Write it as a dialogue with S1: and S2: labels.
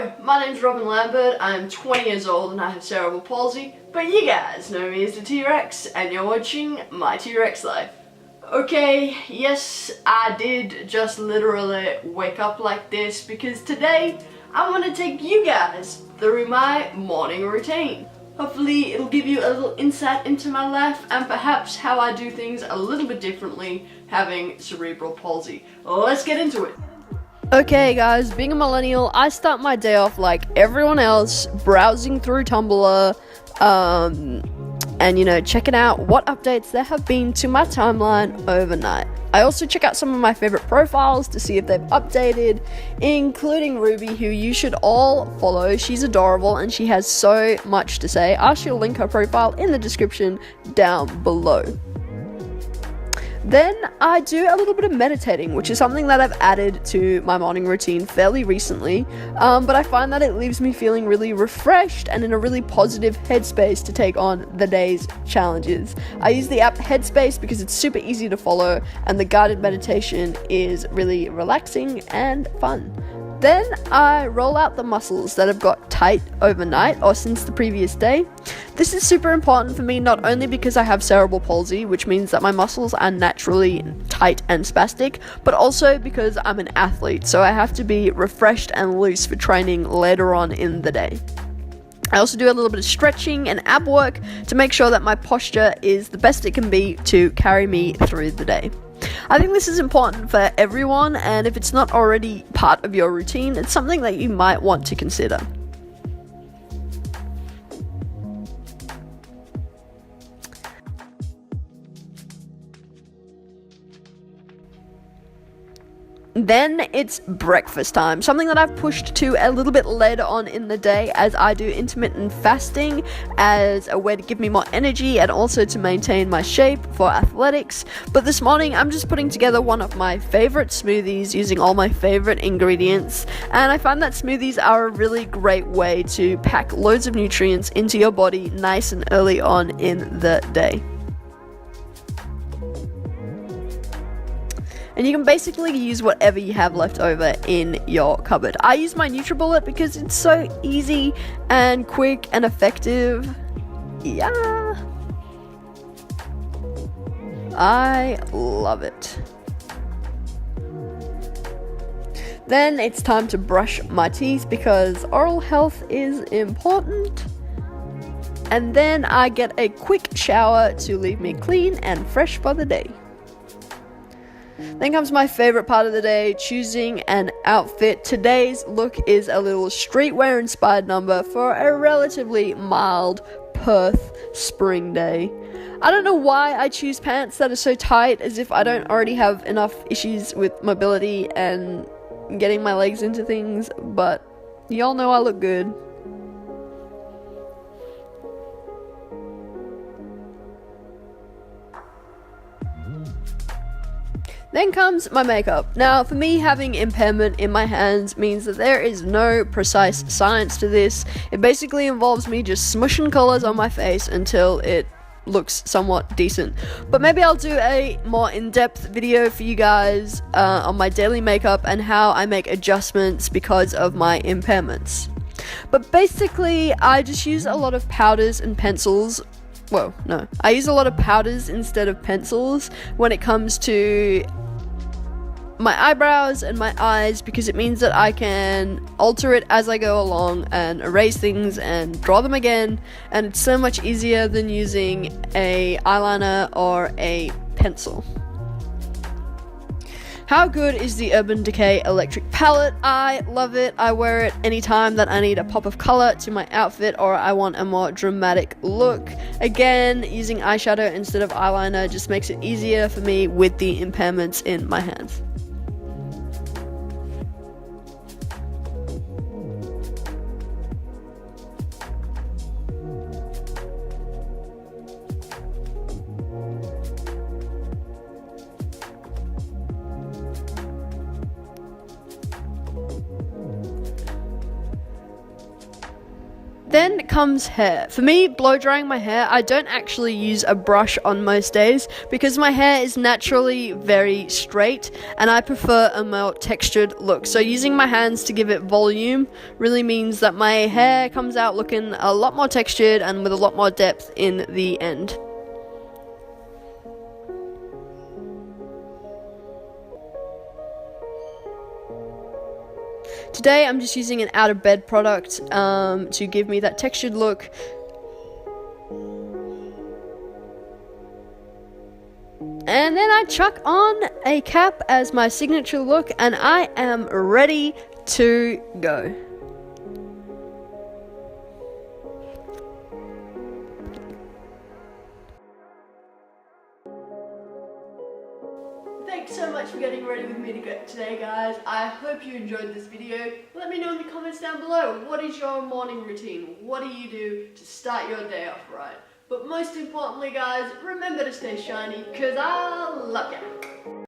S1: Hello, my name's Robin Lambert, I'm 20 years old and I have cerebral palsy, but you guys know me as the T-Rex and you're watching My T-Rex Life. Okay, yes, I did just literally wake up like this because today I want to take you guys through my morning routine. Hopefully it'll give you a little insight into my life and perhaps how I do things a little bit differently having cerebral palsy. Let's get into it. Okay guys, being a millennial, I start my day off like everyone else, browsing through Tumblr, and checking out what updates there have been to my timeline overnight. I also check out some of my favorite profiles to see if they've updated, including Ruby, who you should all follow. She's adorable and she has so much to say. I shall link her profile in the description down below. Then I do a little bit of meditating, which is something that I've added to my morning routine fairly recently, but I find that it leaves me feeling really refreshed and in a really positive headspace to take on the day's challenges. I use the app Headspace because it's super easy to follow and the guided meditation is really relaxing and fun. Then I roll out the muscles that have got tight overnight or since the previous day. This is super important for me not only because I have cerebral palsy, which means that my muscles are naturally tight and spastic, but also because I'm an athlete, so I have to be refreshed and loose for training later on in the day. I also do a little bit of stretching and ab work to make sure that my posture is the best it can be to carry me through the day. I think this is important for everyone, and if it's not already part of your routine, it's something that you might want to consider. Then it's breakfast time, something that I've pushed to a little bit later on in the day as I do intermittent fasting as a way to give me more energy and also to maintain my shape for athletics. But this morning I'm just putting together one of my favorite smoothies using all my favorite ingredients, and I find that smoothies are a really great way to pack loads of nutrients into your body nice and early on in the day. And you can basically use whatever you have left over in your cupboard. I use my NutriBullet because it's so easy and quick and effective. Yeah. I love it. Then it's time to brush my teeth because oral health is important. And then I get a quick shower to leave me clean and fresh for the day. Then comes my favorite part of the day, choosing an outfit. Today's look is a little streetwear inspired number for a relatively mild Perth spring day. I don't know why I choose pants that are so tight, as if I don't already have enough issues with mobility and getting my legs into things, but y'all know I look good. Then comes my makeup. Now, for me, having impairment in my hands means that there is no precise science to this. It basically involves me just smushing colors on my face until it looks somewhat decent. But maybe I'll do a more in-depth video for you guys on my daily makeup and how I make adjustments because of my impairments. But basically, I just use a lot of powders and pencils. Well, no. I use a lot of powders instead of pencils when it comes to my eyebrows and my eyes, because it means that I can alter it as I go along and erase things and draw them again, and it's so much easier than using a eyeliner or a pencil. How good is the Urban Decay electric palette? I love it. I wear it anytime that I need a pop of color to my outfit or I want a more dramatic look. Again, using eyeshadow instead of eyeliner just makes it easier for me with the impairments in my hands. Then comes hair. For me, blow drying my hair, I don't actually use a brush on most days because my hair is naturally very straight and I prefer a more textured look. So using my hands to give it volume really means that my hair comes out looking a lot more textured and with a lot more depth in the end. Today I'm just using an out of bed product to give me that textured look. And then I chuck on a cap as my signature look and I am ready to go. Thanks so much for getting ready with me today, guys. I hope you enjoyed this video. Let me know in the comments down below, what is your morning routine? What do you do to start your day off right? But most importantly, guys, remember to stay shiny, because I love ya.